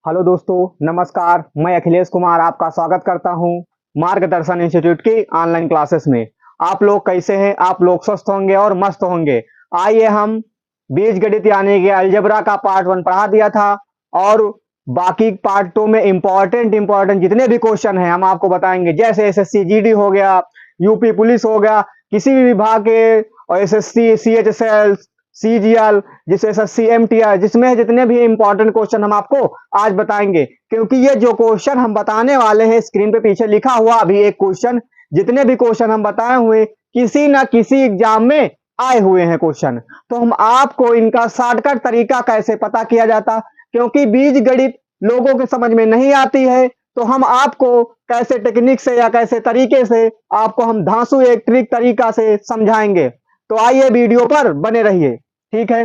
Hello दोस्तों, नमस्कार। मैं अखिलेश कुमार आपका स्वागत करता हूं मार्गदर्शन इंस्टीट्यूट की ऑनलाइन क्लासेस में। आप लोग कैसे हैं? आप लोग स्वस्थ होंगे और मस्त होंगे। आइए हम बीजगणित यानी कि अलजेब्रा का पार्ट 1 पढ़ा दिया था और बाकी पार्ट 2 में इंपॉर्टेंट जितने भी क्वेश्चन हैं हम आपको बताएंगे। जैसे एसएससी जीडी हो गया, यूपी पुलिस हो गया, किसी भी विभाग के, और एसएससी सीएचएसएल सीजीएल, जिस एसएससी एमटीआर, जिसमें जितने भी इंपॉर्टेंट क्वेश्चन हम आपको आज बताएंगे। क्योंकि ये जो क्वेश्चन हम बताने वाले हैं, स्क्रीन पे पीछे लिखा हुआ अभी एक क्वेश्चन, जितने भी क्वेश्चन हम बताए हुए किसी ना किसी एग्जाम में आए हुए हैं क्वेश्चन। तो हम आपको इनका शॉर्टकट तरीका कैसे पता किया जाता, क्योंकि बीज गणित लोगों के समझ में नहीं आती है, तो हम आपको कैसे टेक्निक से या कैसे तरीके से आपको हम धांसू एक ट्रिक तरीका से समझाएंगे। तो आइए वीडियो पर बने रहिए। ठीक है,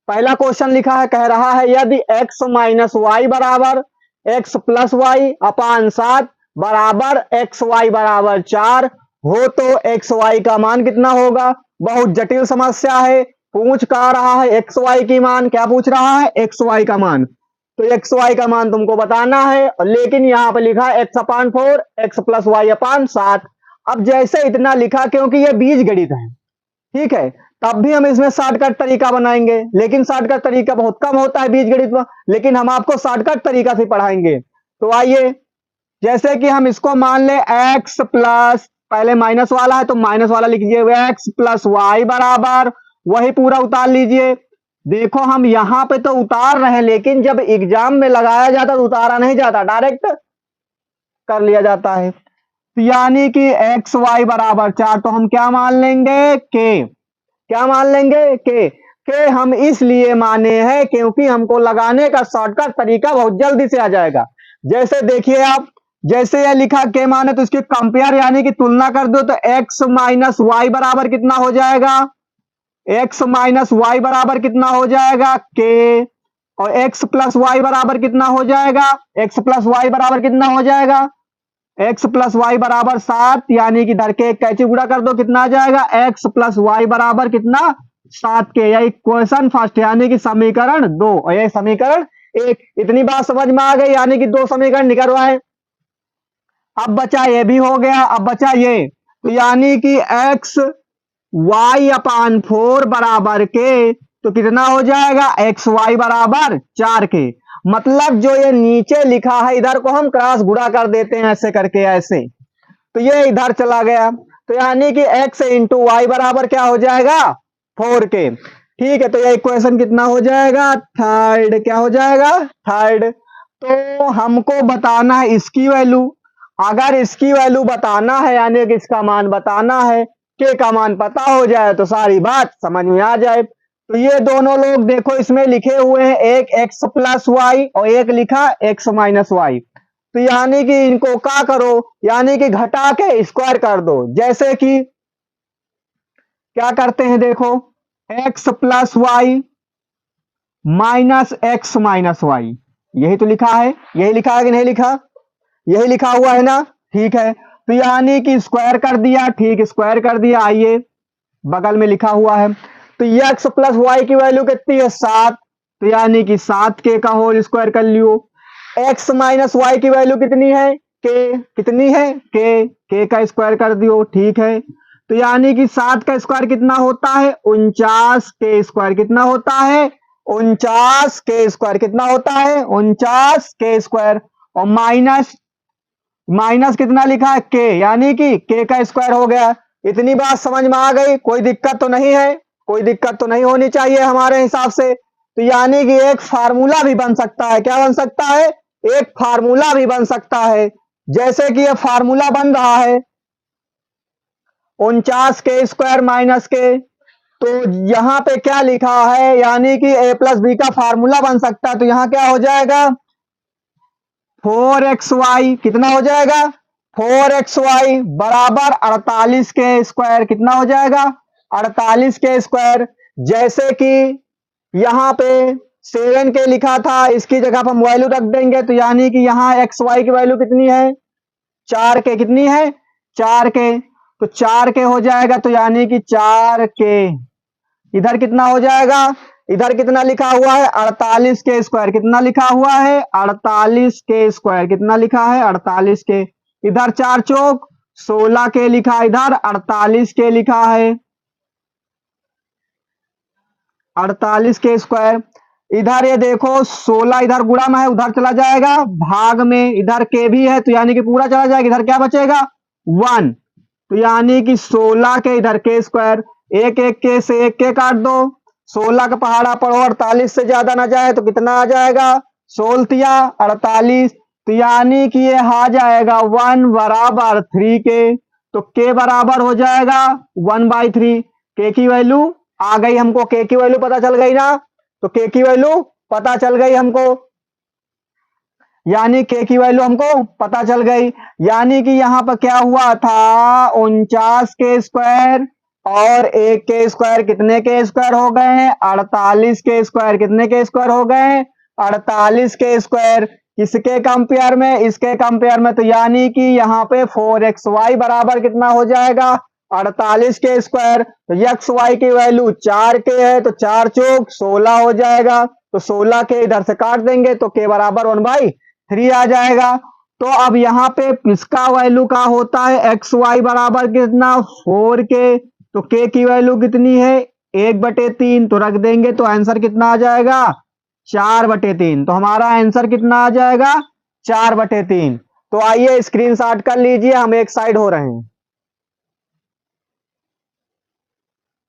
पहला क्वेश्चन लिखा है, कह रहा है यदि x माइनस वाई बराबर x प्लस वाई अपान 7 बराबर एक्स वाई बराबर 4 हो तो एक्स वाई का मान कितना होगा। बहुत जटिल समस्या है। पूछ का रहा है एक्स वाई की मान, क्या पूछ रहा है? एक्स वाई का मान। तो एक्स वाई का मान तुमको बताना है, लेकिन यहाँ पे लिखा है x अपान 4 एक्स प्लस वाई अपान 7। अब जैसे इतना लिखा, क्योंकि ये बीज गणित है, ठीक है, तब भी हम इसमें शॉर्टकट तरीका बनाएंगे, लेकिन शॉर्टकट तरीका बहुत कम होता है बीज गणित में, लेकिन हम आपको शॉर्टकट तरीका से पढ़ाएंगे। तो आइए, जैसे कि हम इसको मान ले x प्लस, पहले माइनस वाला है तो माइनस वाला लिखिए, x प्लस वाई बराबर, वही पूरा उतार लीजिए। देखो हम यहां पे तो उतार रहे हैं, लेकिन जब एग्जाम में लगाया जाता तो उतारा नहीं जाता, डायरेक्ट कर लिया जाता है। तो यानी कि एक्स वाई बराबर 4, तो हम क्या मान लेंगे? के। क्या मान लेंगे? के हम इसलिए माने हैं क्योंकि हमको लगाने का शॉर्टकट तरीका बहुत जल्दी से आ जाएगा। जैसे देखिए आप, जैसे यह लिखा के माने, तो इसकी कंपेयर यानी कि तुलना कर दो, तो एक्स माइनस वाई बराबर कितना हो जाएगा? एक्स माइनस वाई बराबर कितना हो जाएगा? के। और एक्स प्लस वाई बराबर कितना हो जाएगा? एक्स प्लस वाई बराबर कितना हो जाएगा? एक्स प्लस वाई बराबर 7, यानी कि धर के एक कैची गुणा कर दो, कितना आ जाएगा? एक्स प्लस वाई बराबर कितना? 7 के। या इक्वेशन फर्स्ट यानी कि समीकरण 2, और ये समीकरण 1। इतनी बात समझ में आ गई, यानी कि 2 समीकरण निकलवाए। अब बचा ये भी हो गया, अब बचा ये, तो यानी कि एक्स वाई अपान 4 बराबर के, तो कितना हो जाएगा? एक्स वाई बराबर 4 के। मतलब जो ये नीचे लिखा है, इधर को हम क्रॉस गुणा कर देते हैं ऐसे करके, ऐसे, तो ये इधर चला गया। तो यानी कि x इंटू वाई बराबर क्या हो जाएगा? 4 के। ठीक है, तो ये इक्वेशन कितना हो जाएगा? थर्ड। क्या हो जाएगा? थर्ड। तो हमको बताना है इसकी वैल्यू। अगर इसकी वैल्यू बताना है, यानी कि इसका मान बताना है, के का मान पता हो जाए तो सारी बात समझ में आ जाए। तो ये दोनों लोग देखो इसमें लिखे हुए हैं, एक एक्स प्लस वाई और एक लिखा एक्स माइनस वाई। तो यानी कि इनको क्या करो, यानी कि घटा के स्क्वायर कर दो। जैसे कि क्या करते हैं, देखो, x plus y minus x minus y, यही तो लिखा है। यही लिखा है कि नहीं लिखा? यही लिखा हुआ है ना? ठीक है, तो यानी कि स्क्वायर कर दिया। ठीक, स्क्वायर कर दिया। आइए, बगल में लिखा हुआ है, तो ये एक्स प्लस वाई की वैल्यू कितनी है? 7। तो यानी कि 7 के का होल स्क्वायर कर लियो। एक्स माइनस वाई की वैल्यू कितनी है? के। कितनी है? के का स्क्वायर कर दियो। ठीक है, तो यानी कि 7 का स्क्वायर कितना होता है? 49 के स्क्वायर कितना होता है? 49 के स्क्वायर कितना होता है? 49 के स्क्वायर। और माइनस, माइनस कितना लिखा है? के, यानी कि के का स्क्वायर हो गया। इतनी बात समझ में आ गई? कोई दिक्कत तो नहीं है? कोई दिक्कत तो नहीं होनी चाहिए हमारे हिसाब से। तो यानी कि एक फार्मूला भी बन सकता है। क्या बन सकता है? एक फार्मूला भी बन सकता है। जैसे कि ये फार्मूला बन रहा है 49 के स्क्वायर माइनस के, तो यहां पे क्या लिखा है, यानी कि a प्लस बी का फार्मूला बन सकता है। तो यहां क्या हो जाएगा? 4xy कितना हो जाएगा? 4xy बराबर 48 के स्क्वायर। कितना हो जाएगा? 48 के स्क्वायर। जैसे कि यहां पे 7 के लिखा था, इसकी जगह पर हम वैल्यू रख देंगे, तो यानी कि यहां xy की वैल्यू कितनी है? 4 के। कितनी है? 4 के। तो 4 के हो जाएगा, तो यानी कि 4 के इधर कितना हो जाएगा? इधर कितना लिखा हुआ है 48 के स्क्वायर, कितना लिखा हुआ है 48 के स्क्वायर, कितना लिखा है 48 के, इधर 4 चौक 16 के लिखा, इधर 48 के लिखा है 48 के स्क्वायर। इधर ये देखो 16 इधर गुणा में है, उधर चला जाएगा भाग में, इधर के भी है तो यानी कि पूरा चला जाएगा, इधर क्या बचेगा 1, तो यानी कि 16 के इधर के स्क्वायर, एक एक के से एक के काट दो, 16 का पहाड़ा पढ़ो 48 से ज्यादा ना जाए तो कितना आ जाएगा 16 48, तो यानी कि ये आ जाएगा 1 बराबर 3 के, तो के बराबर हो जाएगा 1/3। के की वैल्यू आ गई हमको, के की वैल्यू पता चल गई ना, तो के की वैल्यू पता चल गई हमको, यानी के की वैल्यू हमको पता चल गई। यानी कि यहाँ पर क्या हुआ था 49 के स्क्वायर और 1 के स्क्वायर, कितने के स्क्वायर हो गए हैं 48 के स्क्वायर, कितने के स्क्वायर हो गए हैं 48 के स्क्वायर, किसके कंपेयर में इसके कंपेयर में, तो यानी कि यहाँ पे 4xy बराबर कितना हो जाएगा 48 के स्क्वायर, तो xy की वैल्यू 4 के है तो 4 चौक 16 हो जाएगा, तो 16 के इधर से काट देंगे तो के बराबर 1/3 आ जाएगा। तो अब यहाँ पे इसका वैल्यू क्या होता है xy बराबर कितना 4 के, तो के की वैल्यू कितनी है 1/3, तो रख देंगे तो आंसर कितना आ जाएगा 4/3, तो हमारा आंसर कितना आ जाएगा 4/3। तो आइए स्क्रीनशॉट कर लीजिए, हम एक साइड हो रहे हैं।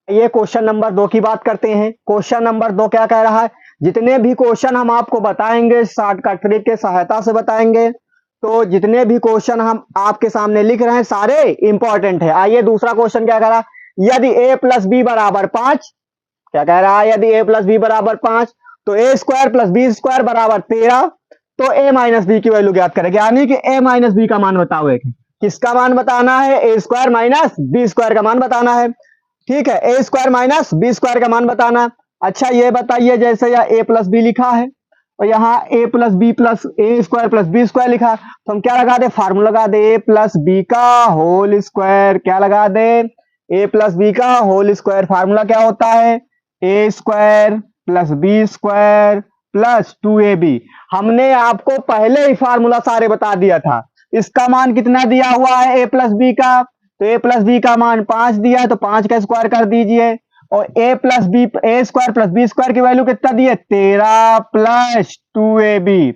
ये क्वेश्चन नंबर 2 की बात करते हैं। क्वेश्चन नंबर 2 क्या कह रहा है, जितने भी क्वेश्चन हम आपको बताएंगे शॉर्टकट ट्रिक के सहायता से बताएंगे, तो जितने भी क्वेश्चन हम आपके सामने लिख रहे हैं सारे इंपॉर्टेंट है। आइए दूसरा क्वेश्चन क्या कह रहा है, यदि a + b बराबर 5, क्या कह रहा है यदि a + b बराबर 5 तो a² + b² बराबर 13, तो a - b की वैल्यू ज्ञात करेंगे, यानी कि a - b का मान बताओ। एक किसका मान बताना है a² - b² का मान बताना है, ठीक है a² - b² का मान बताना। अच्छा ये बताइए जैसे यहाँ a + b लिखा है और यहाँ a + b + a² + b² लिखा, तो हम क्या लगा दे फार्मूला लगा दे a + b का होल स्क्वायर, क्या लगा दे a + b का होल स्क्वायर, फार्मूला क्या होता है a² + b² + 2ab। हमने आपको पहले ही फार्मूला सारे बता दिया था। इसका मान कितना दिया हुआ है a + b का, तो a + b का मान 5 दिया है तो 5 का स्क्वायर कर दीजिए, और a + b a² + b² की वैल्यू कितना दी है 13 + 2ab,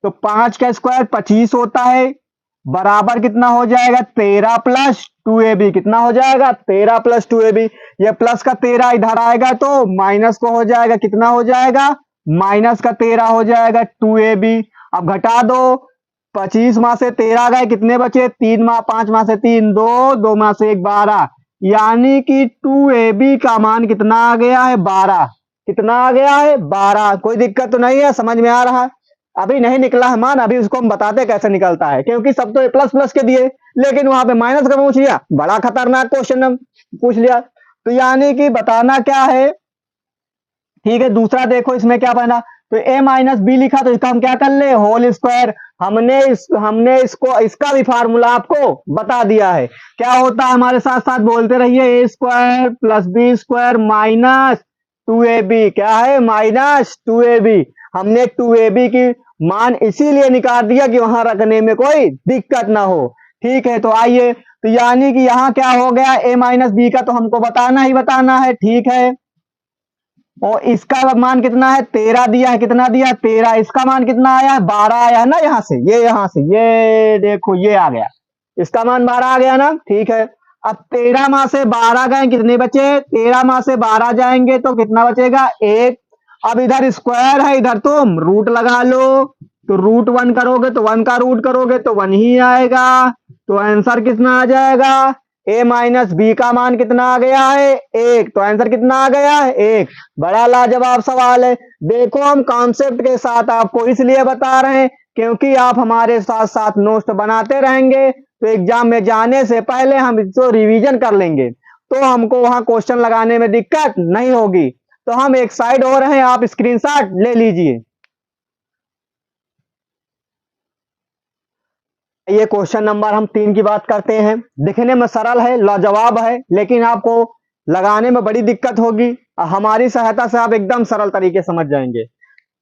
तो 5 का स्क्वायर 25 होता है, बराबर कितना हो जाएगा 13 + 2ab, कितना हो जाएगा 13 + 2ab। ये प्लस का 13 इधर आएगा तो माइनस को हो जाएगा, कितना हो जाएगा माइनस का 13 हो जाएगा 2ab। अब घटा दो, 25 में से 13 गए, कितने बचे 3 में 5 में से 3 2, 2 में से 1 12, यानी कि 2ab का मान कितना आ गया है 12, कितना आ गया है 12। कोई दिक्कत तो नहीं है, समझ में आ रहा है, अभी नहीं निकला है मान, अभी उसको हम बताते कैसे निकलता है, क्योंकि सब तो प्लस के दिए लेकिन वहां पे माइनस का पूछ लिया, बड़ा खतरनाक क्वेश्चन पूछ लिया। तो यानी कि बताना क्या है, ठीक है दूसरा देखो इसमें क्या बना, तो a - b लिखा तो इसका हम क्या कर ले होल स्क्वायर, हमने इसको इसका भी फार्मूला आपको बता दिया है। क्या होता है हमारे साथ साथ बोलते रहिए a² + b² - 2ab, क्या है -2ab। हमने 2ab की मान इसीलिए निकाल दिया कि वहां रखने में कोई दिक्कत ना हो, ठीक है। तो आइए, तो यानी कि यहाँ क्या हो गया a - b का तो हमको बताना ही बताना है, ठीक है, और इसका मान कितना है 13 दिया है, कितना दिया 13, इसका मान कितना आया है 12 आया है ना, यहाँ से ये देखो ये आ गया, इसका मान 12 आ गया ना, ठीक है। अब 13 में से 12 गए, कितने बचे 13 में से 12 जाएंगे तो कितना बचेगा 1। अब इधर स्क्वायर है, इधर तुम रूट लगा लो, तो √1 करोगे तो 1 का रूट करोगे तो 1 ही आएगा, तो आंसर कितना आ जाएगा a - b का मान कितना आ गया है 1, तो आंसर कितना आ गया है 1। बड़ा लाजवाब सवाल है। देखो हम कॉन्सेप्ट के साथ आपको इसलिए बता रहे हैं क्योंकि आप हमारे साथ साथ नोट्स बनाते रहेंगे, तो एग्जाम में जाने से पहले हम इसको रिवीजन कर लेंगे, तो हमको वहां क्वेश्चन लगाने में दिक्कत नहीं होगी। तो हम एक साइड हो रहे हैं, आप स्क्रीनशॉट ले लीजिए। ये क्वेश्चन नंबर हम 3 की बात करते हैं। दिखने में सरल है, लाजवाब है, लेकिन आपको लगाने में बड़ी दिक्कत होगी। हमारी सहायता से आप एकदम सरल तरीके समझ जाएंगे।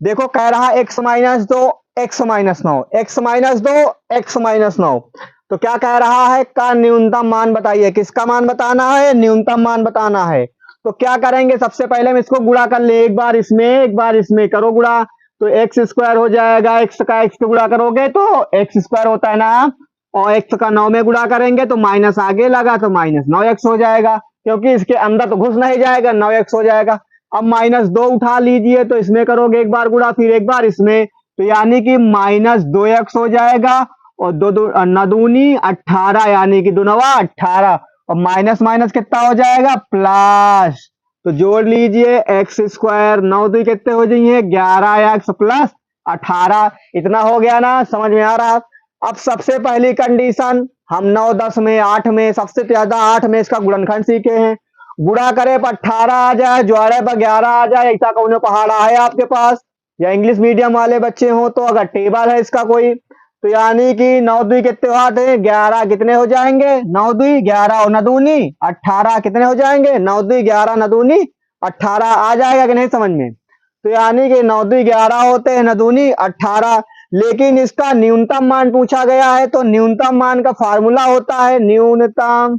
देखो कह रहा x minus 2 x minus 9 x minus 2 x minus 9। तो क्या कह रहा है, का न्यूनतम मान बताइए। किसका मान बताना है, न्यूनतम मान बताना है। तो क्या करेंगे, सबसे पहले हम इसको गुणा कर ले, एक बार इसमें एक बार इसमें करो गुणा, तो एक्स स्क्वायर हो जाएगा। एक्स का एक्स पे गुणा करोगे तो एक्स स्क्वायर होता है ना, और एक्स का 9 में गुणा करेंगे तो माइनस आगे लगा तो माइनस 9x हो जाएगा, क्योंकि इसके अंदर तो घुस नहीं जाएगा, 9x हो जाएगा। अब माइनस 2 उठा लीजिए, तो इसमें करोगे एक बार गुणा फिर एक बार इसमें, तो यानी कि माइनस 2x हो जाएगा। और दो दो नदूनी 18, यानी कि दुनवा 18, और माइनस माइनस कितना हो जाएगा, प्लस। तो जोड़ लीजिए एक्स स्क्वायर, 9 2 कितने हो जाइए 11x प्लस 18। इतना हो गया ना, समझ में आ रहा। अब सबसे पहली कंडीशन, हम 9 10 में 8 में सबसे ज्यादा 8 में इसका गुणनखंड सीखे हैं। गुणा करे पर 18 आ जाए, जोड़े पर 11 आ जाए, ऐसा कौन पहाड़ा है आपके पास, या इंग्लिश मीडियम वाले बच्चे हो तो अगर टेबल है इसका कोई, तो यानी कि 9 2 कितने होते हैं 11, कितने हो जाएंगे 9 2 11 और नदूनी 18, कितने हो जाएंगे 9 2 11 नदूनी 18। आ जाएगा कि नहीं समझ में। तो यानी कि 9 2 11 होते हैं, नदूनी 18। लेकिन इसका न्यूनतम मान पूछा गया है, तो न्यूनतम मान का फार्मूला होता है न्यूनतम,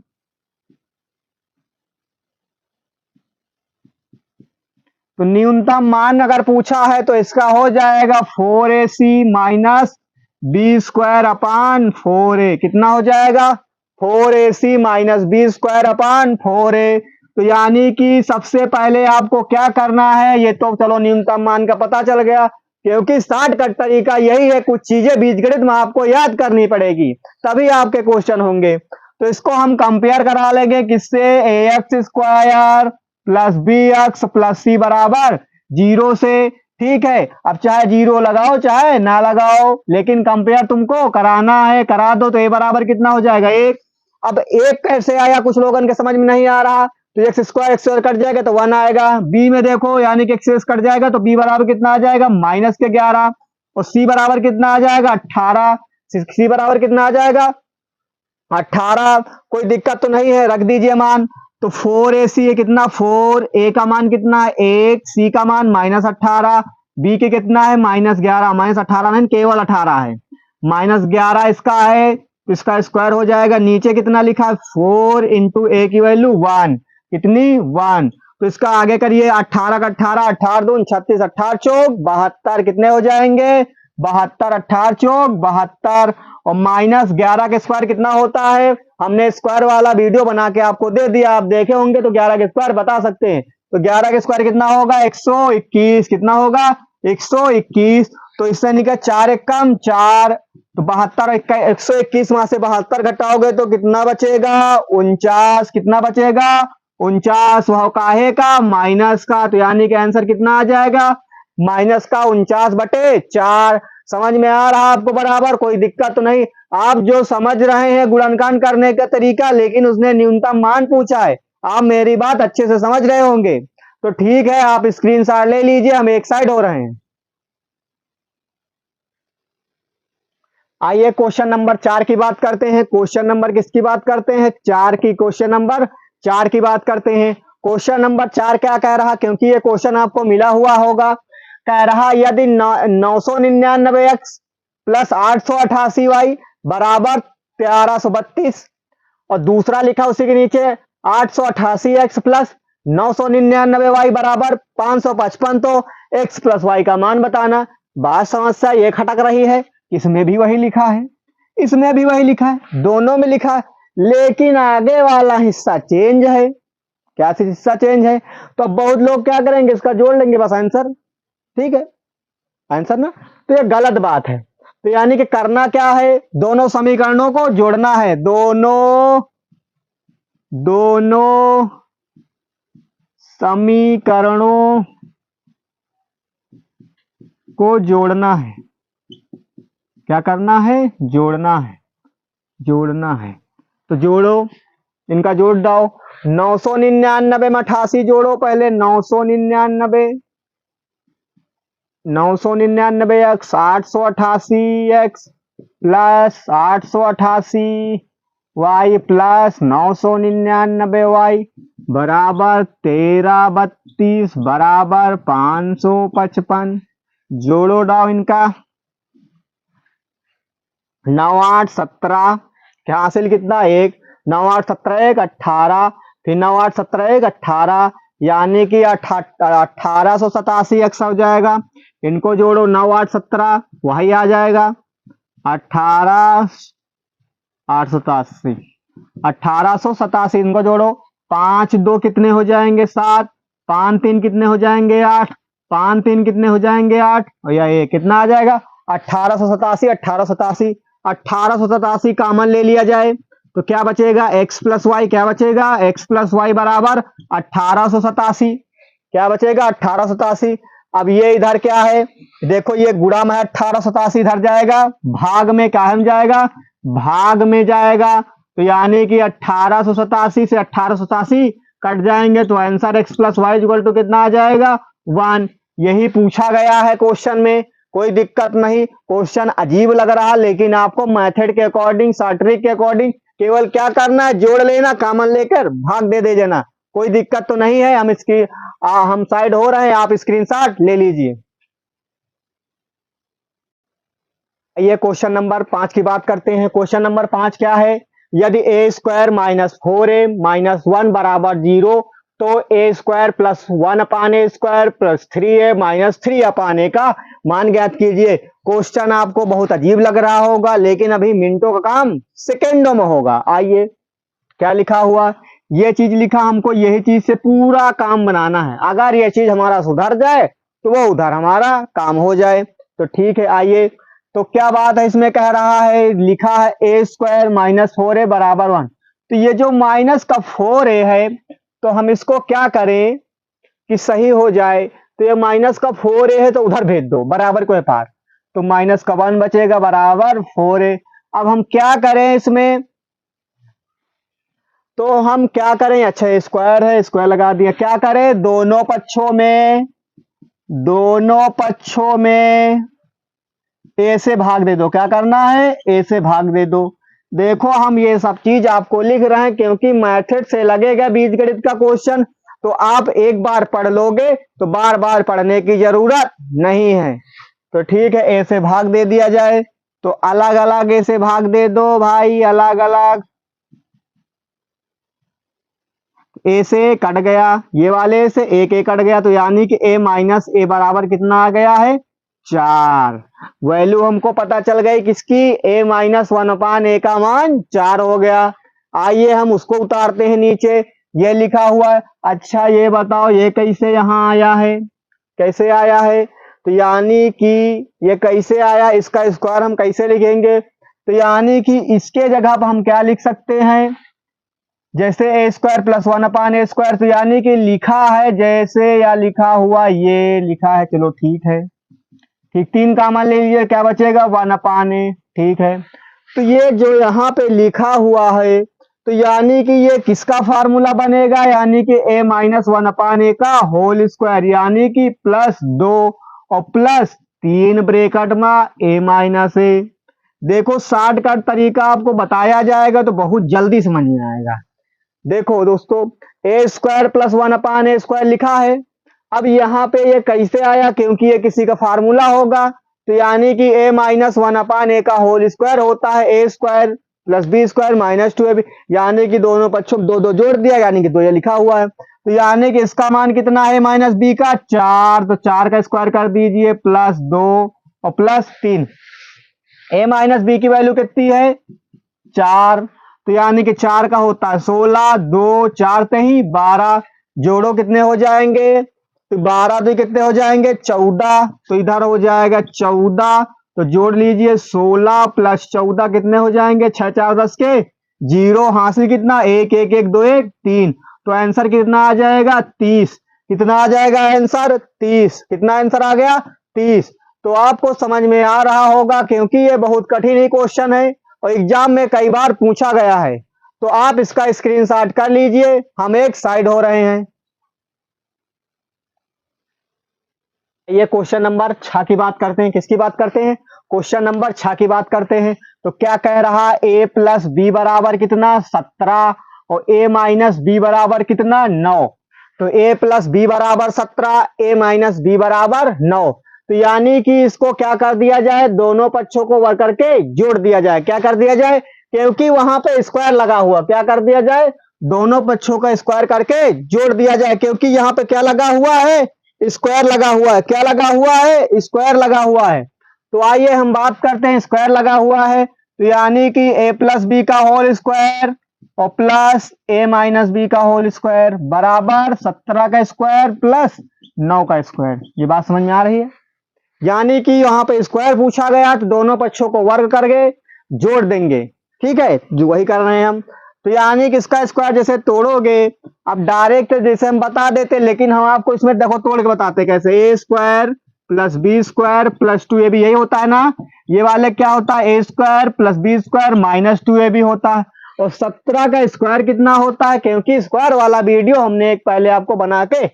तो न्यूनतम मान अगर पूछा है तो इसका हो जाएगा 4ac minus B square upon 4a। कितना हो जाएगा 4ac minus B square upon 4a। तो यानी कि सबसे पहले आपको क्या करना है, ये तो चलो न्यूनतम मान का पता चल गया, क्योंकि शॉर्टकट तरीका यही है, कुछ चीजें बीजगणित में आपको याद करनी पड़ेगी तभी आपके क्वेश्चन होंगे। तो इसको हम कंपेयर करा लेंगे किससे, ax square plus b x plus c बराबर 0 से। ठीक है, अब चाहे 0 लगाओ चाहे ना लगाओ, लेकिन कंपेयर तुमको कराना है, करा दो तो ए बराबर कितना हो जाएगा 1। अब 1 कैसे आया, कुछ लोगों के समझ में नहीं आ रहा। तो एक्स स्क्वायर कट जाएगा तो 1 आएगा। बी में देखो, यानी कि एक्स कट जाएगा तो बी बराबर कितना आ जाएगा माइनस के 11, और सी बराबर कितना आ जाएगा 18। सी बराबर कितना आ जाएगा 18। कोई दिक्कत तो नहीं है, रख दीजिए मान। तो 4ac है कितना, 4a का मान कितना है 1, c का मान माइनस 18, b के कितना है माइनस 11, माइनस 18 नहीं केवल 18 है, माइनस 11 इसका है, तो इसका स्क्वायर हो जाएगा। नीचे कितना लिखा है 4 इंटू ए की वैल्यू 1, कितनी 1। तो इसका आगे करिए 18 का 18, 18 दून 36, 18 चौक 72, कितने हो जाएंगे 72, 18 चौक 72। और माइनस 11 का स्क्वायर कितना होता है, हमने स्क्वायर वाला वीडियो बना के आपको दे दिया, आप देखे होंगे तो 11 का स्क्वायर बता सकते हैं। तो 11 का स्क्वायर कितना होगा 121, कितना होगा 121। तो इससे निकल 4 एक कम 4, तो 72 121 वहां से 72 घटाओगे तो कितना बचेगा 49, कितना बचेगा 49, वह काहे का माइनस का। तो यानी कि आंसर कितना आ जाएगा माइनस का 49/4। समझ में आ रहा आपको बराबर, कोई दिक्कत तो नहीं। आप जो समझ रहे हैं गुणनखंड करने का तरीका, लेकिन उसने न्यूनतम मान पूछा है, आप मेरी बात अच्छे से समझ रहे होंगे। तो ठीक है, आप स्क्रीनशॉट ले लीजिए, हम एक साइड हो रहे हैं। आइए क्वेश्चन नंबर 4 की बात करते हैं। क्वेश्चन नंबर किसकी बात करते हैं 4 की, क्वेश्चन नंबर 4 की बात करते हैं। क्वेश्चन नंबर 4 क्या कह रहा, क्योंकि ये क्वेश्चन आपको मिला हुआ होगा। कह रहा यदि 999x प्लस 888y बराबर 1332, और दूसरा लिखा उसी के नीचे 888x प्लस 999y बराबर 555, तो x प्लस y का मान बताना। बात समस्या ये खटक रही है, इसमें भी वही लिखा है, इसमें भी वही लिखा है, दोनों में लिखा है, लेकिन आगे वाला हिस्सा चेंज है। क्या हिस्सा चेंज है, तो अब बहुत लोग क्या करेंगे, इसका जोड़ लेंगे बस आंसर। ठीक है आंसर ना, तो ये गलत बात है। तो यानी कि करना क्या है, दोनों समीकरणों को जोड़ना है, दोनों समीकरणों को जोड़ना है। क्या करना है, जोड़ना है, जोड़ना है। तो जोड़ो, इनका जोड़ दाओ। 999 में 88 जोड़ो पहले, 999 x 888 x plus 888 y plus 999 y बराबर 1332 बराबर 555। जोड़ो डाओ इनका। 9 8 17 क्या हासिल कितना 1, 9 8 17 1 18, फिर 9 8 17 1 18, यानी कि 1887 अक्सर हो जाएगा। इनको जोड़ो 9 8 17 वही आ जाएगा 18 887 1887। इनको जोड़ो 5 2 कितने हो जाएंगे 7, 5 3 कितने हो जाएंगे 8, 5 3 कितने हो जाएंगे 8, और ये कितना आ जाएगा 1887। 1887 कॉमन ले लिया जाए तो क्या बचेगा x प्लस वाई। क्या बचेगा x प्लस वाई बराबर 1887। क्या बचेगा 1887। अब ये इधर क्या है देखो, ये गुणा में 1887 इधर जाएगा, भाग में क्या हम जाएगा, भाग में जाएगा। तो यानी कि 1887 से 1887 कट जाएंगे तो answer x plus y equal to कितना आ जाएगा 1। यही पूछा गया है क्वेश्चन में, कोई दिक्कत नहीं। क्वेश्चन अजीब लग रहा लेकिन आपको मेथड के अकॉर्डिंग, शार्ट के अकॉर्डिंग केवल क्या करना है, जोड़ लेना, कॉमन लेकर भाग दे देना। कोई दिक्कत तो नहीं है। हम साइड हो रहे हैं, आप स्क्रीनशॉट ले लीजिए। ये क्वेश्चन नंबर 5 की बात करते हैं। क्वेश्चन नंबर 5 क्या है, यदि a square minus 4a minus 1 बराबर 0 तो a square plus 1 upon A square plus 3a minus 3 अपान ए का मान ज्ञात कीजिए। क्वेश्चन आपको बहुत अजीब लग रहा होगा लेकिन अभी मिनटों का काम सेकेंडों में होगा। आइए क्या लिखा हुआ, ये चीज लिखा, हमको यही चीज से पूरा काम बनाना है। अगर ये चीज हमारा सुधर जाए तो वो उधर हमारा काम हो जाए। तो ठीक है, आइए तो क्या बात है इसमें, कह रहा है, लिखा है ए स्क्वायर माइनस 4a बराबर 1। तो ये जो माइनस का 4a है तो हम इसको क्या करें कि सही हो जाए। तो ये माइनस का 4a है तो उधर भेज दो बराबर को पार, तो माइनस का 1 बचेगा बराबर 4a। अब हम क्या करें इसमें, तो हम क्या करें, अच्छा स्क्वायर है, स्क्वायर लगा दिया। क्या करें, दोनों पक्षों में ए से भाग दे दो। क्या करना है, ए से भाग दे दो। देखो हम ये सब चीज आपको लिख रहे हैं क्योंकि मैथड से लगेगा बीजगणित का क्वेश्चन, तो आप एक बार पढ़ लोगे तो बार बार पढ़ने की जरूरत नहीं है। तो ठीक है, ए से भाग दे दिया जाए। तो अलग अलग ए से भाग दे दो भाई, अलग अलग। ए से कट गया, ये वाले से एक ए कट गया, तो यानी कि ए माइनस ए बराबर कितना आ गया है 4। वैल्यू हमको पता चल गई किसकी, ए माइनस 1 अपान ए का मान 4 हो गया। आइए हम उसको उतारते हैं नीचे, ये लिखा हुआ है। अच्छा ये बताओ ये कैसे यहाँ आया है, कैसे आया है, तो यानी कि ये कैसे आया, इसका स्क्वायर हम कैसे लिखेंगे, तो यानी कि इसके जगह पर हम क्या लिख सकते हैं, जैसे ए स्क्वायर प्लस 1 अपान ए स्क्वायर, तो यानी कि लिखा है जैसे, या लिखा हुआ ये लिखा है, चलो ठीक है, ठीक। 3 कॉमन ले लीजिए, क्या बचेगा 1 अपान ए, ठीक है। तो ये जो यहाँ पे लिखा हुआ है तो यानी कि ये किसका फार्मूला बनेगा, यानी कि ए माइनस 1 अपान ए का होल स्क्वायर, यानी कि प्लस 2 और प्लस 3 ब्रैकेट में ए माइनस ए। देखो शॉर्टकट तरीका आपको बताया जाएगा तो बहुत जल्दी समझ में आएगा। देखो दोस्तों, ए स्क्वायर प्लस 1 अपान ए स्क्वायर लिखा है। अब यहाँ पे ये कैसे आया, क्योंकि ये किसी का फार्मूला होगा, तो यानी कि ए माइनस 1 अपान ए का होल स्क्वायर होता है a square plus b square minus 2ab, यानी कि दोनों पक्षों दो दो जोड़ दिया, यानी कि 2 ये लिखा हुआ है। तो यानी कि इसका मान कितना है माइनस बी का 4, तो 4 का स्क्वायर कर दीजिए प्लस 2 और प्लस 3। ए माइनस बी की वैल्यू कितनी है 4, तो यानी कि 4 का होता है 16, 2 4 ते ही 12, जोड़ो कितने हो जाएंगे, तो 12 तो कितने हो जाएंगे 14, तो इधर हो जाएगा 14, तो जोड़ लीजिए 16 प्लस 14 कितने हो जाएंगे 6 4 10 के 0, हासिल कितना 1 1 1 2 1 3, तो आंसर कितना आ जाएगा 30। कितना आ जाएगा आंसर 30, कितना आंसर आ गया 30। तो आपको समझ में आ रहा होगा क्योंकि ये बहुत कठिन ही क्वेश्चन है और एग्जाम में कई बार पूछा गया है। तो आप इसका स्क्रीनशॉट कर लीजिए, हम एक साइड हो रहे हैं। ये क्वेश्चन नंबर 6 की बात करते हैं, किसकी बात करते हैं, क्वेश्चन नंबर 6 की बात करते हैं। तो क्या कह रहा है, ए प्लस बी बराबर कितना 17 और a माइनस बी बराबर कितना 9। तो a प्लस बी बराबर 17, a माइनस बी बराबर 9। तो यानी कि इसको क्या कर दिया जाए, दोनों पक्षों को वर्ग करके जोड़ दिया जाए। क्या कर दिया जाए, क्योंकि वहां पे स्क्वायर लगा हुआ, क्या कर दिया जाए, दोनों पक्षों का स्क्वायर करके जोड़ दिया जाए, क्योंकि यहाँ पे क्या लगा हुआ है, स्क्वायर लगा हुआ है। क्या लगा हुआ है, स्क्वायर लगा हुआ है। तो आइए हम बात करते हैं, स्क्वायर लगा हुआ है तो यानी कि a प्लस बी का होल स्क्वायर और प्लस a माइनस बी का होल स्क्वायर बराबर 17 का स्क्वायर प्लस 9 का स्क्वायर। ये बात समझ में आ रही है। यानी कि यहाँ पे स्क्वायर पूछा गया तो दोनों पक्षों को वर्ग करके जोड़ देंगे। ठीक है, जो वही कर रहे हैं हम। तो यानी कि इसका स्क्वायर जैसे तोड़ोगे, अब डायरेक्ट जैसे हम बता देते, लेकिन हम आपको इसमें देखो तोड़ के बताते कैसे। A square plus b square plus 2ab, यही होता है ना। ये वाले क्या होता है, a square plus b square minus 2ab होता है। और 17 का स्क्वायर कितना होता है, क्योंकि स्क्वायर वाला वीडियो हमने एक पहले आपको बना के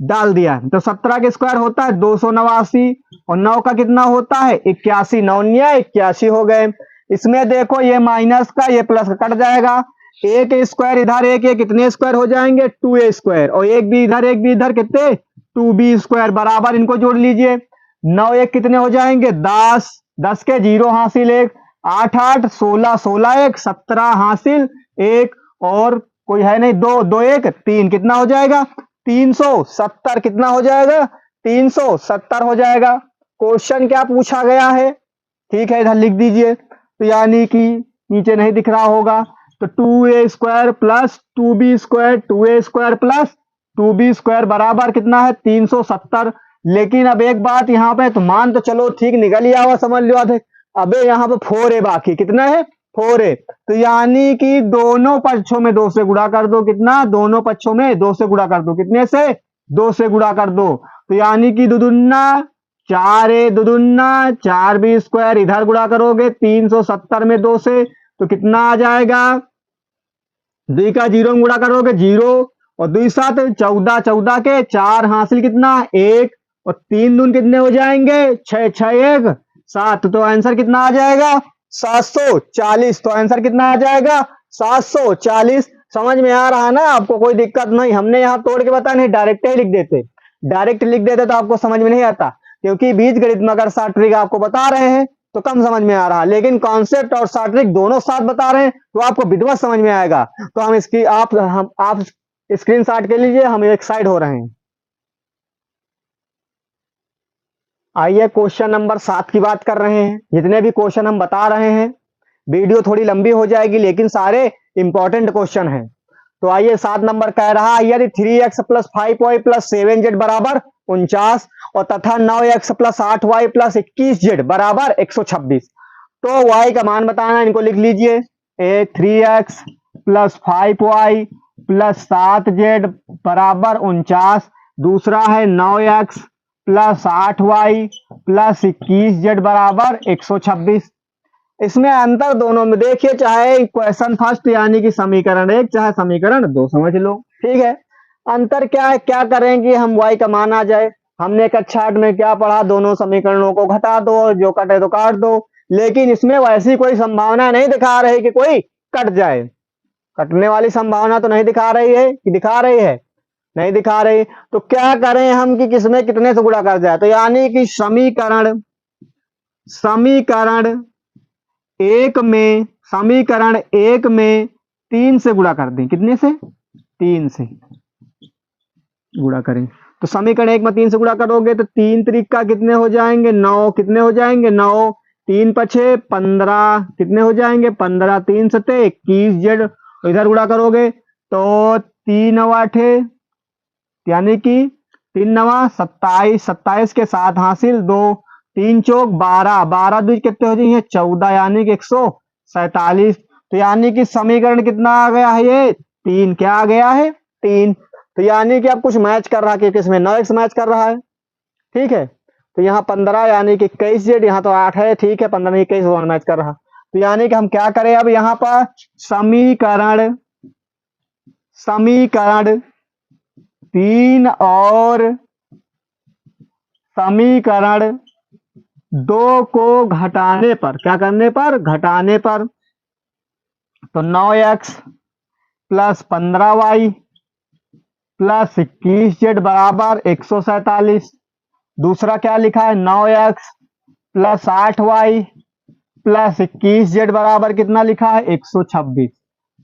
डाल दिया। तो 17 का स्क्वायर होता है 289 और 9 का कितना होता है 81। 9 81 हो गए। इसमें देखो ये माइनस का ये प्लस का कट जाएगा। एक स्क्वायर इधर, एक ये कितने स्क्वायर हो जाएंगे 2a स्क्वायर, और एक भी इधर कितने 2b स्क्वायर बराबर, इनको जोड़ लीजिए। 9 एक कितने हो जाएंगे 10, 10 के 0 हासिल 1, 8 8 16, 16 1 17 हासिल 1, और कोई है नहीं 2, 2 1 3, कितना हो जाएगा 370। कितना हो जाएगा 370 हो जाएगा। क्वेश्चन क्या पूछा गया है, ठीक है, इधर लिख दीजिए। तो यानी कि नीचे नहीं दिख रहा होगा, तो 2a square plus 2b square, 2a square plus 2b square बराबर कितना है 370। लेकिन अब एक बात यहाँ पे, तो मान तो चलो ठीक निकल ही आवा, समझ लो आधे। अबे यहाँ पे 4a बाकी, कितना है 4a। तो यानी कि दोनों पक्षों में 2 से गुणा कर दो। कितना, दोनों पक्षों में 2 से गुणा कर दो। कितने से 2 से गुणा कर दो। तो यानी कि दुदुन्ना 4a दुदुन्ना 4b स्क्वायर, इधर गुणा करोगे 370 में 2 से, तो कितना आ जाएगा, 2 का 0 में गुणा करोगे 0 और 2 7 14, 14 के 4 हासिल कितना 1, और 3 दून कितने हो जाएंगे 6, 6 1 7। तो आंसर कितना आ जाएगा 740। तो आंसर कितना आ जाएगा 740। समझ में आ रहा ना आपको, कोई दिक्कत नहीं। हमने यहाँ तोड़ के बता नहीं, डायरेक्ट ही लिख देते। डायरेक्ट लिख देते तो आपको समझ में नहीं आता, क्योंकि बीज गणित में अगर शॉर्ट ट्रिक आपको बता रहे हैं तो कम समझ में आ रहा, लेकिन कॉन्सेप्ट और शॉर्ट ट्रिक दोनों साथ बता रहे हैं तो आपको विधिवत समझ में आएगा। तो हम इसकी आप स्क्रीनशॉट के लीजिए, हम एक साइड हो रहे हैं। आइए क्वेश्चन नंबर 7 की बात कर रहे हैं। जितने भी क्वेश्चन हम बता रहे हैं, वीडियो थोड़ी लंबी हो जाएगी, लेकिन सारे इंपॉर्टेंट क्वेश्चन हैं। तो आइए 7 नंबर कह रहा है, यदि 3x plus 5y plus 7z बराबर 49 और तथा 9x plus 8y plus 21z बराबर 126, तो y का मान बताना। इनको लिख लीजिए। 3x plus 5y plus 7z बराबर 49, दूसरा है 9x plus 8y plus 21z बराबर 126। इसमें अंतर दोनों में देखिए, चाहे क्वेश्चन फर्स्ट यानी कि समीकरण 1 चाहे समीकरण 2 समझ लो। ठीक है, अंतर क्या है, क्या करेंगे हम, y का मान आ जाए। हमने कक्षा 8 में क्या पढ़ा, दोनों समीकरणों को घटा दो और जो कटे तो काट दो। लेकिन इसमें वैसी कोई संभावना नहीं दिखा रही कि कोई कट जाए। कटने वाली संभावना तो नहीं दिखा रही है, कि दिखा रही है, नहीं दिखा रही। तो क्या करें हम कि किसमें कितने से गुणा कर जाए। तो यानी कि समीकरण एक में 3 से गुणा कर दें। कितने से 3 से गुणा करें। तो समीकरण 1 में 3 से गुणा करोगे तो 3 त्रिका कितने हो जाएंगे 9, कितने हो जाएंगे 9, 3 पछे 15, कितने हो जाएंगे 15, 3 सते 21 जेड, इधर गुणा करोगे तो 3 8 यानी कि 3 9 27, 27 के 7 हासिल 2, 3 चौक 12, 12 दूज कितने हो जाएंगे 14, यानी कि 147। तो यानी कि समीकरण कितना आ गया है, ये 3, क्या आ गया है 3। तो यानी कि अब कुछ मैच कर रहा है, क्योंकि इसमें 9x मैच कर रहा है। ठीक है, तो यहाँ 15 यानी कि 21 जेड, यहाँ तो 8 है। ठीक है, 15 नहीं 21 मैच कर रहा। तो यानी कि हम क्या करें अब, यहाँ पर समीकरण 3 और समीकरण 2 को घटाने पर, क्या करने पर, घटाने पर, तो 9x plus 15y plus 21z बराबर 147। दूसरा क्या लिखा है 9x plus 8y plus 21z बराबर कितना लिखा है 126।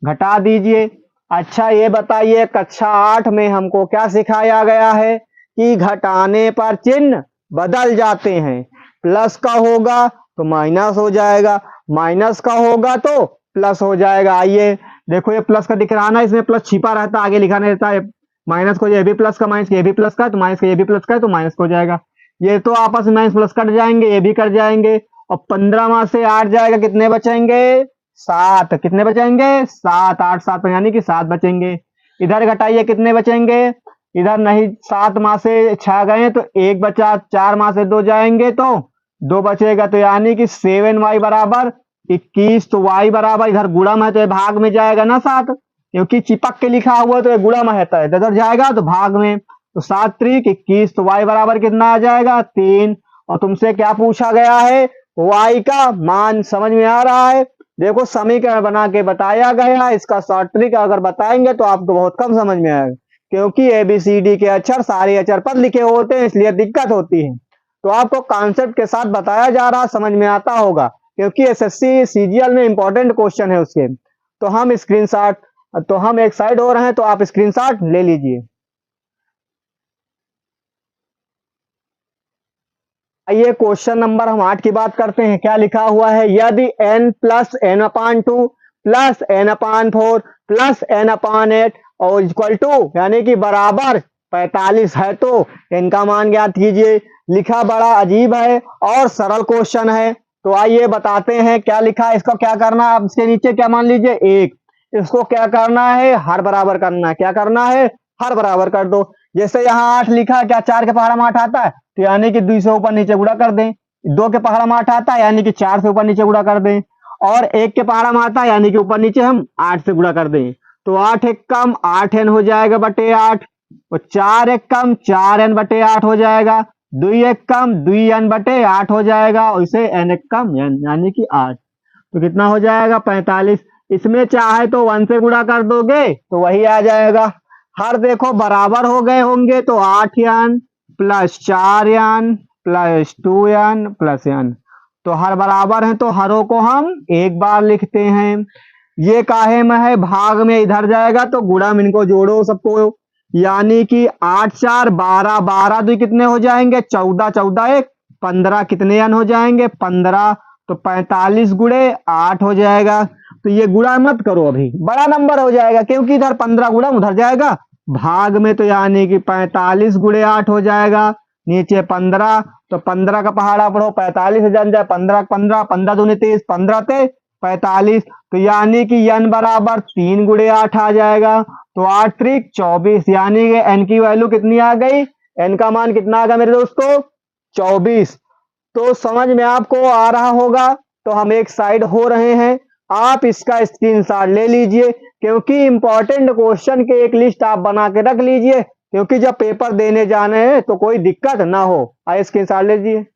घटा दीजिए। अच्छा ये बताइए कक्षा 8 में हमको क्या सिखाया गया है कि घटाने पर चिन्ह बदल जाते हैं। प्लस का होगा तो माइनस हो जाएगा, माइनस का होगा तो प्लस हो जाएगा। आइए देखो ये प्लस का दिख रहा है ना, इसमें प्लस छिपा रहता है, आगे लिखा नहीं रहता है। माइनस को ये भी प्लस का, माइनस ये भी प्लस का, तो माइनस का ये भी प्लस का है तो माइनस हो जाएगा। ये तो आपस में माइनस प्लस कट जाएंगे, ये भी कट जाएंगे और 15 में से 8 जाएगा, कितने बचेंगे 7। कितने बचेंगे 7, 8 7 यानी कि 7 बचेंगे। इधर घटाइए कितने बचेंगे, इधर नहीं 7 माह से 6 गए तो 1 बचा, 4 माह से 2 जाएंगे तो 2 बचेगा, तो यानी कि 7y बराबर 21। तो y बराबर इधर गुणा है तो ये भाग में जाएगा ना 7, क्योंकि चिपक के लिखा हुआ तो ये गुणा में है तो इधर जाएगा तो भाग में, तो 7 त्रिक 21। तो y बराबर कितना आ जाएगा 3। और तुमसे क्या पूछा गया है y का मान। समझ में आ रहा है। देखो समीकरण बना के बताया गया है, इसका शॉर्ट ट्रिक अगर बताएंगे तो आपको बहुत कम समझ में आएगा, क्योंकि ABCD के अक्षर सारे अक्षर पद लिखे होते हैं इसलिए दिक्कत होती है। तो आपको कॉन्सेप्ट के साथ बताया जा रहा, समझ में आता होगा, क्योंकि SSC CGL में इंपॉर्टेंट क्वेश्चन है उसके। तो हम स्क्रीनशॉट, तो हम एक साइड हो रहे हैं तो आप स्क्रीनशॉट ले लीजिए। आइए क्वेश्चन नंबर हम 8 की बात करते हैं। क्या लिखा हुआ है, यदि n plus n/2 plus n/4 plus n/8 और इक्वल टू यानी कि बराबर 45 है तो इनका मान ज्ञात कीजिए। लिखा बड़ा अजीब है और सरल क्वेश्चन है, तो आइए बताते हैं क्या लिखा है। इसको क्या करना है, इसके नीचे क्या मान लीजिए 1, इसको क्या करना है हर बराबर करना है। क्या करना है हर बराबर कर दो। जैसे यहाँ 8 लिखा है, क्या 4 के पहाड़ा में 8 आता है, तो यानी कि 2 से ऊपर नीचे गुणा कर दें। 2 के पहाड़ा में 8 आता है यानी कि 4 से ऊपर नीचे गुणा कर दें, और 1 के पहाड़ा में आता है यानी कि ऊपर नीचे हम 8 से गुणा कर दें। तो 8 एक कम 8n हो जाएगा बटे 8, और 4 एक कम 4n बटे 8 हो जाएगा, 2 एक कम 2n बटे 8 हो जाएगा, और इसे n एक कम n यानी कि 8। तो कितना हो जाएगा 45। इसमें चाहे तो 1 से गुणा कर दोगे तो वही आ जाएगा। हर देखो बराबर हो गए होंगे तो 8n plus 4n plus 2n plus n, तो हर बराबर है तो हरों को हम एक बार लिखते हैं। ये काहे में है भाग में, इधर जाएगा तो गुणा में इनको जोड़ो सबको, यानी कि 8 4 12, 12 2 कितने हो जाएंगे 14, 14 1 15, कितने n हो जाएंगे 15, तो 45 गुणे 8 हो जाएगा। तो ये गुणा मत करो, अभी बड़ा नंबर हो जाएगा क्योंकि इधर 15 गुणा उधर जाएगा भाग में, तो यानी कि 45 गुणे 8 हो जाएगा। नीचे 15, तो 15 का पहाड़ा पढ़ो 45 जन जाए 15 15, 15 दूनी 30, 15 ते 45, तो यानी कि n बराबर 3 गुणे 8 आ जाएगा। तो 8 त्रिक 24, यानी कि n की वैल्यू कितनी आ गई, n का मान कितना आ गया मेरे दोस्तों 24। तो समझ में आपको आ रहा होगा। तो हम एक साइड हो रहे हैं, आप इसका स्क्रीनशॉट ले लीजिए, क्योंकि इंपॉर्टेंट क्वेश्चन के एक लिस्ट आप बना के रख लीजिए, क्योंकि जब पेपर देने जाने हैं तो कोई दिक्कत ना हो। आइए स्क्रीनशॉट ले लीजिए।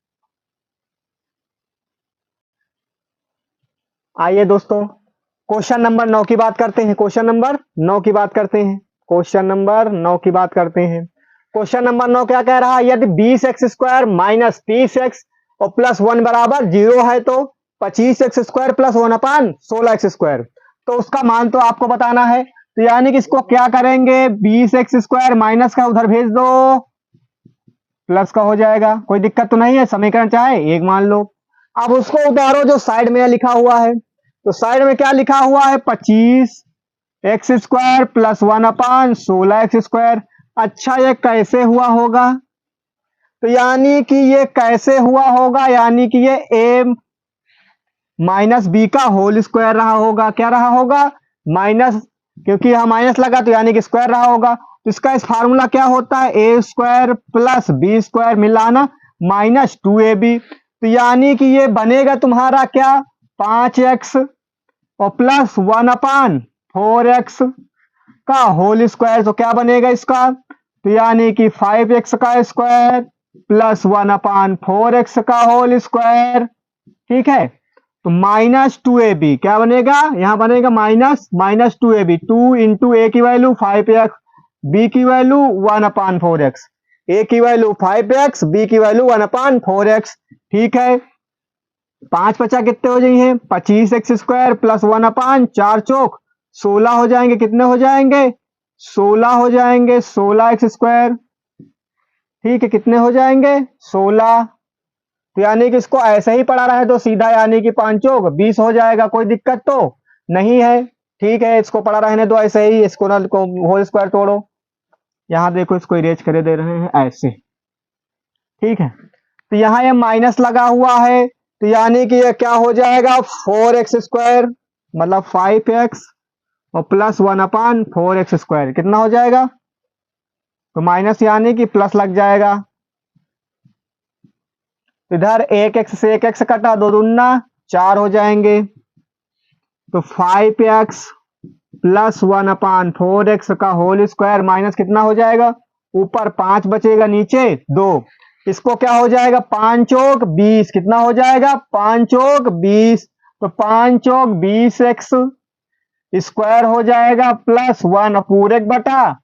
आइए दोस्तों क्वेश्चन नंबर 9 की बात करते हैं। क्वेश्चन नंबर 9 की बात करते हैं। क्वेश्चन नंबर 9 की बात करते हैं। क्वेश्चन नंबर 9 क्या कह रहा है, यदि 20x² माइनस 30x और प्लस 1 बराबर 0 है तो 25x² प्लस 1/16x², तो उसका मान तो आपको बताना है। तो यानी कि इसको क्या करेंगे 20x² माइनस का उधर भेज दो, प्लस का हो जाएगा, कोई दिक्कत तो नहीं है। समीकरण चाहे एक मान लो, अब उसको उतारो जो साइड में लिखा हुआ है। तो साइड में क्या लिखा हुआ है 25x² प्लस 1/16x²। अच्छा ये कैसे हुआ होगा, तो यानी कि ये कैसे हुआ होगा, यानी कि ये a माइनस बी का होल स्क्वायर रहा होगा। क्या रहा होगा माइनस, क्योंकि यहां माइनस लगा तो यानी कि स्क्वायर रहा होगा। तो इसका इस फार्मूला क्या होता है a² प्लस b² मिलाना माइनस 2ab, तो यानी कि ये बनेगा तुम्हारा क्या 5x और प्लस 1/4x का होल स्क्वायर। तो क्या बनेगा इसका, तो यानी कि 5x का स्क्वायर प्लस 1/4x का होल स्क्वायर। ठीक है, तो -2ab क्या बनेगा, यहां बनेगा -2ab। 2 इंटू ए की वैल्यू 5x, बी की वैल्यू 1/4x। ए की वैल्यू 5x, बी की वैल्यू 1/4x। ठीक है, 5 बचा कितने हो जाएंगे, 25x² प्लस 1/4 चौक 16 हो जाएंगे। कितने हो जाएंगे, 16 हो जाएंगे, 16x²। ठीक है, कितने हो जाएंगे, 16। तो यानी कि इसको ऐसे ही पढ़ा रहे तो सीधा यानी कि 5 चौक 20 हो जाएगा, कोई दिक्कत तो नहीं है। ठीक है, इसको पढ़ा रहने दो ऐसे ही, इसको ना को होल स्क्वायर तोड़ो। यहां देखो इसको इरेज करे दे रहे हैं ऐसे। ठीक है, तो यहां ये माइनस लगा हुआ है, तो यानी कि ये क्या हो जाएगा, 4x², मतलब 5x और प्लस 1/4x²। कितना हो जाएगा, तो माइनस यानी कि प्लस लग जाएगा। इधर 1x से 1x कटा, 2 दूना 4 हो जाएंगे। तो 5x प्लस 1/4x का होल स्क्वायर माइनस कितना हो जाएगा, ऊपर 5 बचेगा, नीचे 2। इसको क्या हो जाएगा, 5 चौक 20। कितना हो जाएगा, 5 चौक 20। तो 5 चौक 20x स्क्वायर हो जाएगा प्लस 1 पूरे बटा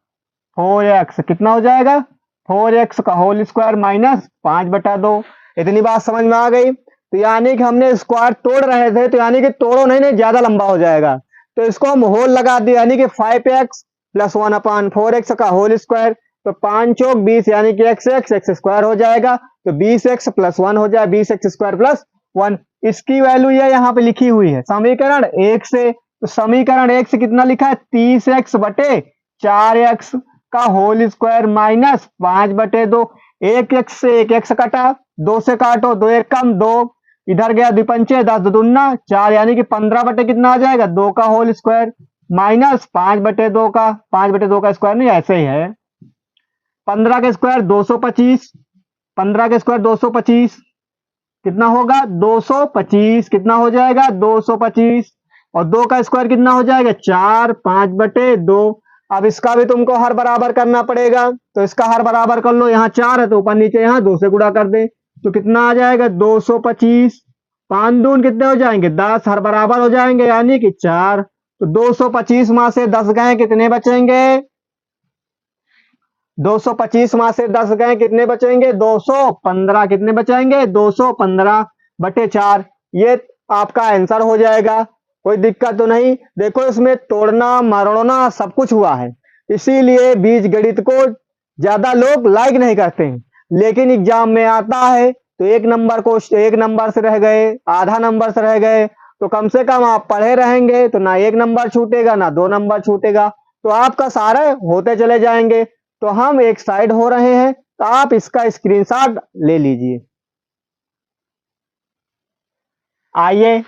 4x। कितना हो जाएगा, 4x का होल स्क्वायर माइनस 5/2। इतनी बात समझ में आ गई। तो यानी कि हमने स्क्वायर तोड़ रहे थे, तो यानी कि तोड़ो नहीं, नहीं ज्यादा लंबा हो जाएगा, तो इसको हम होल लगा दिए, यानी कि 5x प्लस 1/4x का होल स्क्वायर। तो 5 चौक 20 यानी कि x² हो जाएगा। तो 20x प्लस 1 हो जाए, 20x² प्लस 1। इसकी वैल्यू ये यहाँ पे लिखी हुई है समीकरण 1 से। तो समीकरण 1 से कितना लिखा है, 30x/4x का होल स्क्वायर माइनस 5/2। 1x से 1x कटा, 2 से काटो, 2 1 कम 2, इधर गया द्विपंचे 10 दूना 4, यानी कि 15 कितना आ जाएगा, 2 का होल स्क्वायर माइनस 5/2 का, 5/2 का स्क्वायर नहीं ऐसे ही है। 15 का स्क्वायर 225, 15 का स्क्वायर 225 कितना होगा, 225। कितना हो जाएगा, 225। और 2 का स्क्वायर कितना हो जाएगा, 4, 5/2। अब इसका भी तुमको हर बराबर करना पड़ेगा, तो इसका हर बराबर कर लो। यहाँ 4 है तो ऊपर नीचे यहाँ 2 से गुणा कर दे, तो कितना आ जाएगा, 225। 5 दून कितने हो जाएंगे, 10, हर बराबर हो जाएंगे यानी कि 4। तो 225 में से 10 गए कितने बचेंगे, 225 में से 10 गए कितने बचेंगे, 215। कितने बचेंगे, 215/4। ये आपका आंसर हो जाएगा, कोई दिक्कत तो नहीं। देखो इसमें तोड़ना मरोड़ना सब कुछ हुआ है, इसीलिए बीज गणित को ज्यादा लोग लाइक नहीं करते हैं, लेकिन एग्जाम में आता है तो 1 नंबर को 1 नंबर से रह गए, आधा नंबर से रह गए, तो कम से कम आप पढ़े रहेंगे तो ना 1 नंबर छूटेगा ना 2 नंबर छूटेगा, तो आपका सारे होते चले जाएंगे। तो हम एक साइड हो रहे हैं, तो आप इसका स्क्रीनशॉट ले लीजिए। आइए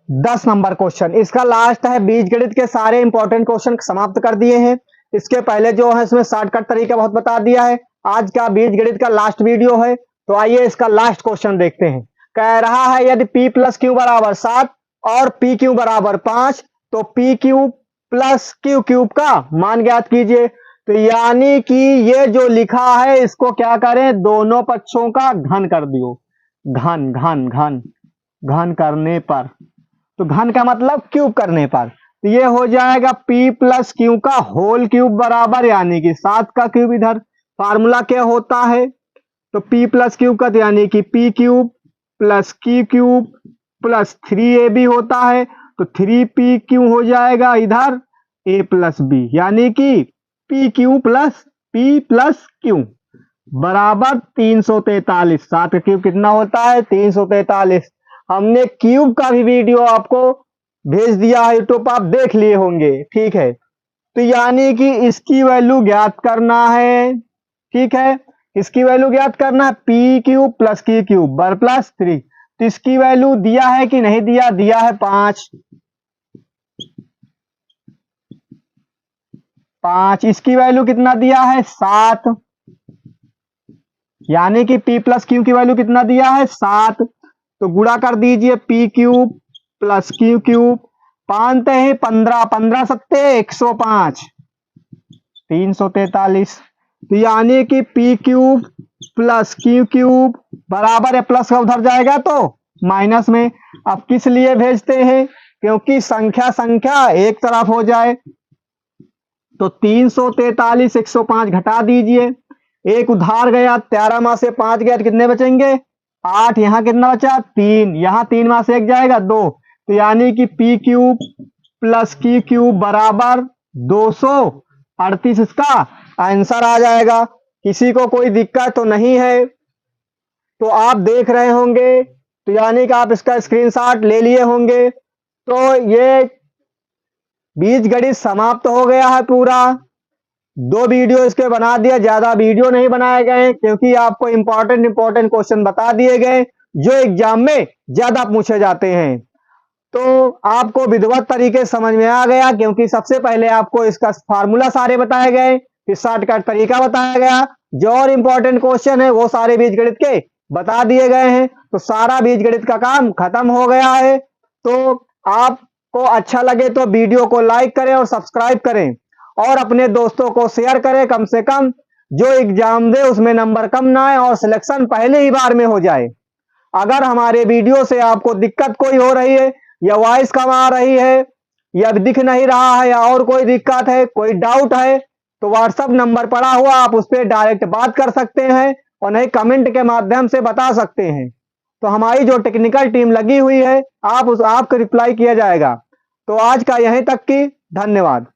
10 नंबर क्वेश्चन, इसका लास्ट है। बीजगणित के सारे इंपॉर्टेंट क्वेश्चन समाप्त कर दिए हैं। इसके पहले जो है इसमें शॉर्टकट तरीका बहुत बता दिया है। आज का बीजगणित का लास्ट वीडियो है, तो आइए इसका लास्ट क्वेश्चन देखते हैं। कह रहा है यदि p + q = 7 और pq = 5, तो pq + q³ का मान ज्ञात कीजिए। तो यानी कि ये जो लिखा है इसको क्या करें, दोनों पक्षों का घन कर दियो। घन घन घन घन करने पर, तो घन का मतलब क्यूब करने पर, तो ये हो जाएगा p + q का होल क्यूब बराबर, यानी कि 7 का क्यूब। इधर फार्मूला क्या होता है, तो p + q का, यानी कि p³ + q³ + 3ab होता है, तो 3pq हो जाएगा इधर a + b, यानी कि pq + p + q बराबर 343। 7 का क्यूब कितना होता है, 343। हमने क्यूब का भी वीडियो आपको भेज दिया है यूट्यूब पर, आप देख लिए होंगे। ठीक है, तो यानी कि इसकी वैल्यू ज्ञात करना है। ठीक है, इसकी वैल्यू ज्ञात करना है, p³ + q³ + 3। तो इसकी वैल्यू दिया है कि नहीं दिया, दिया है 5। इसकी वैल्यू कितना दिया है, 7, यानी कि p + q की वैल्यू कितना दिया है, 7। तो गुणा कर दीजिए, p³ + q³। 5 हैं 15, 15 सत्ते 105, 343। तो यानी कि p³ + q³ बराबर है, प्लस का उधर जाएगा तो माइनस में। अब किस लिए भेजते हैं? क्योंकि संख्या संख्या एक तरफ हो जाए। तो 343 105 घटा दीजिए, एक उधार गया, 13 माह से 5 गया तो कितने बचेंगे? 8। यहाँ कितना बचा? 3। यहाँ 3 माह से 1 जाएगा 2, तो यानी कि पी क्यूब प्लस की क्यूब बराबर 238 इसका आंसर आ जाएगा। किसी को कोई दिक्कत तो नहीं है? तो आप देख रहे होंगे, तो यानी कि आप इसका स्क्रीनशॉट ले लिए होंगे। तो ये बीजगणित समाप्त हो गया है पूरा। 2 वीडियो इसके बना दिया, ज्यादा वीडियो नहीं बनाए गए क्योंकि आपको इंपॉर्टेंट क्वेश्चन बता दिए गए जो एग्जाम में ज्यादा पूछे जाते हैं। तो आपको विधिवत तरीके समझ में आ गया, क्योंकि सबसे पहले आपको इसका फार्मूला सारे बताए गए, फिर शॉर्टकट तरीका बताया गया, जो और इंपॉर्टेंट क्वेश्चन है वो सारे बीजगणित के बता दिए गए हैं। तो सारा बीजगणित का काम खत्म हो गया है। तो आपको अच्छा लगे तो वीडियो को लाइक करें और सब्सक्राइब करें, और अपने दोस्तों को शेयर करें। कम से कम जो एग्जाम दे उसमें नंबर कम ना आए और सिलेक्शन पहले ही बार में हो जाए। अगर हमारे वीडियो से आपको दिक्कत कोई हो रही है, या वॉइस कम आ रही है, या दिख नहीं रहा है, या और कोई दिक्कत है, कोई डाउट है, तो व्हाट्सएप नंबर पड़ा हुआ, आप उस पर डायरेक्ट बात कर सकते हैं, और नहीं कमेंट के माध्यम से बता सकते हैं। तो हमारी जो टेक्निकल टीम लगी हुई है, आपको रिप्लाई किया जाएगा। तो आज का यहीं तक की, धन्यवाद।